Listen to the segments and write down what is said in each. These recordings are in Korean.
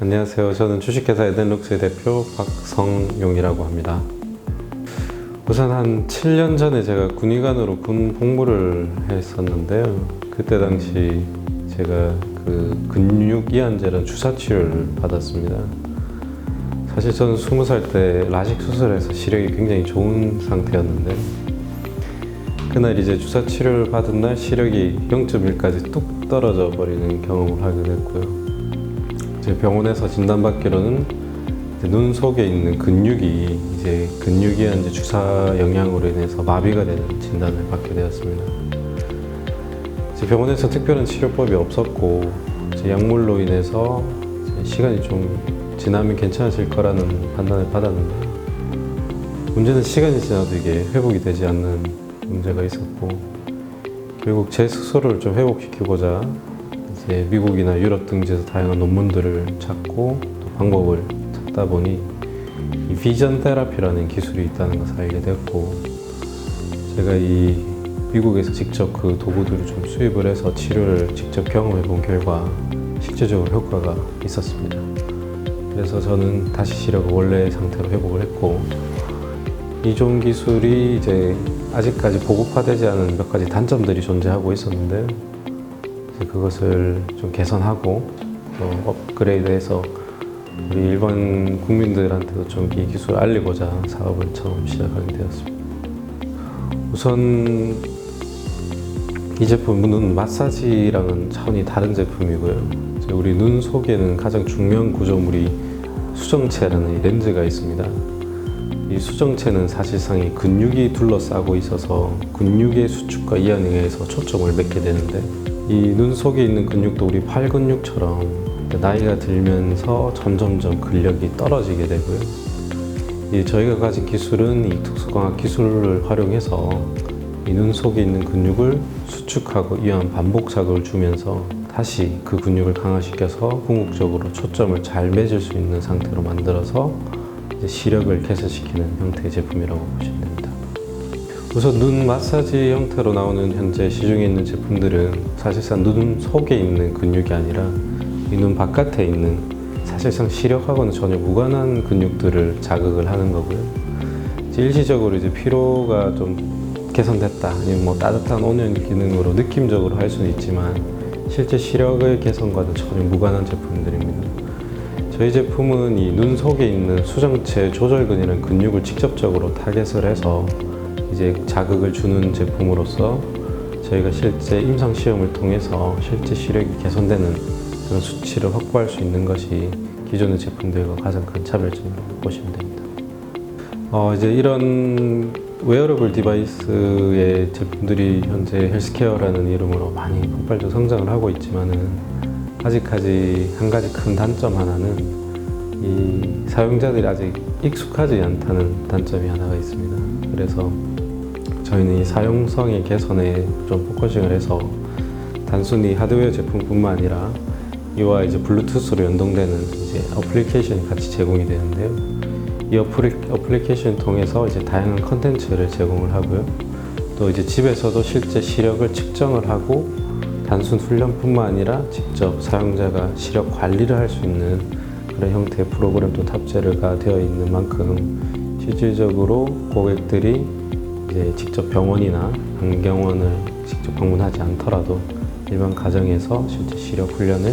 안녕하세요. 저는 주식회사 에덴룩스의 대표 박성용이라고 합니다. 우선 한 7년 전에 제가 군의관으로 군 복무를 했었는데요. 그때 당시 제가 그 근육 이완제라는 주사 치료를 받았습니다. 사실 저는 20살 때 라식 수술해서 시력이 굉장히 좋은 상태였는데 그날 이제 주사 치료를 받은 날 시력이 0.1까지 뚝 떨어져 버리는 경험을 하게 됐고요. 이제 병원에서 진단받기로는 이제 눈 속에 있는 근육이 이제 근육이완제 주사 영향으로 인해서 마비가 되는 진단을 받게 되었습니다. 이제 병원에서 특별한 치료법이 없었고 이제 약물로 인해서 이제 시간이 좀 지나면 괜찮아질 거라는 판단을 받았는데 문제는 시간이 지나도 이게 회복이 되지 않는 문제가 있었고 결국 제 스스로를 좀 회복시키고자 이제 미국이나 유럽 등지에서 다양한 논문들을 찾고 또 방법을 찾다 보니 이 비전 테라피라는 기술이 있다는 것을 알게 됐고 제가 이 미국에서 직접 그 도구들을 좀 수입을 해서 치료를 직접 경험해 본 결과 실제적으로 효과가 있었습니다. 그래서 저는 다시 시력을 원래 상태로 회복을 했고 이 좋은 기술이 이제 아직까지 보급화되지 않은 몇 가지 단점들이 존재하고 있었는데 그것을 좀 개선하고 또 업그레이드해서 우리 일반 국민들한테도 좀 이 기술을 알리고자 사업을 처음 시작하게 되었습니다. 우선 이 제품은 눈 마사지랑은 차원이 다른 제품이고요. 우리 눈 속에는 가장 중요한 구조물이 수정체라는 이 렌즈가 있습니다. 이 수정체는 사실상 이 근육이 둘러싸고 있어서 근육의 수축과 이완에 의해서 초점을 맺게 되는데 이 눈 속에 있는 근육도 우리 팔 근육처럼 나이가 들면서 점점점 근력이 떨어지게 되고요. 저희가 가진 기술은 이 특수광학 기술을 활용해서 이 눈 속에 있는 근육을 수축하고 이완 반복 자극을 주면서 다시 그 근육을 강화시켜서 궁극적으로 초점을 잘 맺을 수 있는 상태로 만들어서 이제 시력을 개선시키는 형태의 제품이라고 보시면 됩니다. 우선 눈 마사지 형태로 나오는 현재 시중에 있는 제품들은 사실상 눈 속에 있는 근육이 아니라 이 눈 바깥에 있는 사실상 시력하고는 전혀 무관한 근육들을 자극을 하는 거고요. 일시적으로 이제 피로가 좀 개선됐다 아니면 뭐 따뜻한 온열 기능으로 느낌적으로 할 수는 있지만 실제 시력의 개선과는 전혀 무관한 제품들입니다. 저희 제품은 이 눈 속에 있는 수정체 조절근이라는 근육을 직접적으로 타겟을 해서 이제 자극을 주는 제품으로서 저희가 실제 임상 시험을 통해서 실제 시력이 개선되는 그런 수치를 확보할 수 있는 것이 기존의 제품들과 가장 큰 차별점이라고 보시면 됩니다. 이제 이런 웨어러블 디바이스의 제품들이 현재 헬스케어라는 이름으로 많이 폭발적 성장을 하고 있지만은 아직까지 한 가지 큰 단점 하나는 이 사용자들이 아직 익숙하지 않다는 단점이 하나가 있습니다. 그래서 저희는 이 사용성의 개선에 좀 포커싱을 해서 단순히 하드웨어 제품뿐만 아니라 이와 이제 블루투스로 연동되는 이제 어플리케이션이 같이 제공이 되는데요. 이 어플리케이션을 통해서 이제 다양한 컨텐츠를 제공을 하고요. 또 이제 집에서도 실제 시력을 측정을 하고 단순 훈련뿐만 아니라 직접 사용자가 시력 관리를 할 수 있는 그런 형태의 프로그램도 탑재가 되어 있는 만큼 실질적으로 고객들이 이제 직접 병원이나 안경원을 직접 방문하지 않더라도 일반 가정에서 실제 시력 훈련을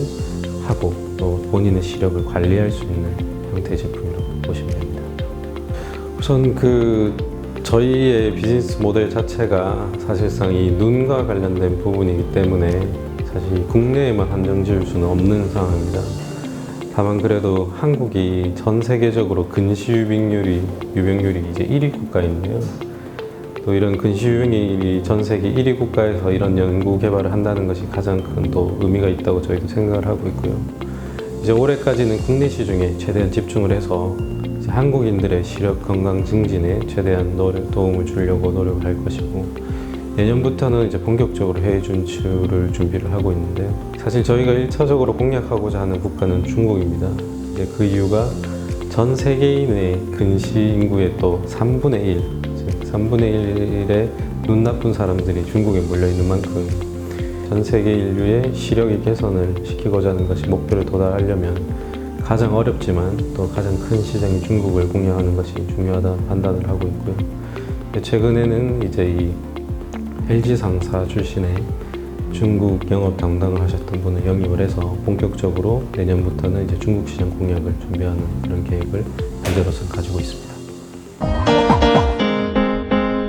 하고 또 본인의 시력을 관리할 수 있는 형태의 제품이라고 보시면 됩니다. 우선 저희의 비즈니스 모델 자체가 사실상 이 눈과 관련된 부분이기 때문에 사실 국내에만 한정 지을 수는 없는 상황입니다. 다만 그래도 한국이 전 세계적으로 근시 유병률이 이제 1위 국가인데요. 또 이런 근시 유병률이 전 세계 1위 국가에서 이런 연구 개발을 한다는 것이 가장 큰 또 의미가 있다고 저희도 생각을 하고 있고요. 이제 올해까지는 국내 시중에 최대한 집중을 해서 이제 한국인들의 시력 건강 증진에 최대한 도움을 주려고 노력을 할 것이고 내년부터는 이제 본격적으로 해외 진출을 준비를 하고 있는데 사실 저희가 1차적으로 공략하고자 하는 국가는 중국입니다. 이제 그 이유가 전 세계인의 근시 인구의 또 3분의 1, 즉 3분의 1의 눈 나쁜 사람들이 중국에 몰려 있는 만큼 전 세계 인류의 시력의 개선을 시키고자 하는 것이 목표를 도달하려면 가장 어렵지만 또 가장 큰 시장인 중국을 공략하는 것이 중요하다 판단을 하고 있고요. 최근에는 이제 이 LG 상사 출신의 중국 영업 담당을 하셨던 분을 영입을 해서 본격적으로 내년부터는 이제 중국 시장 공략을 준비하는 그런 계획을 현재로서 가지고 있습니다.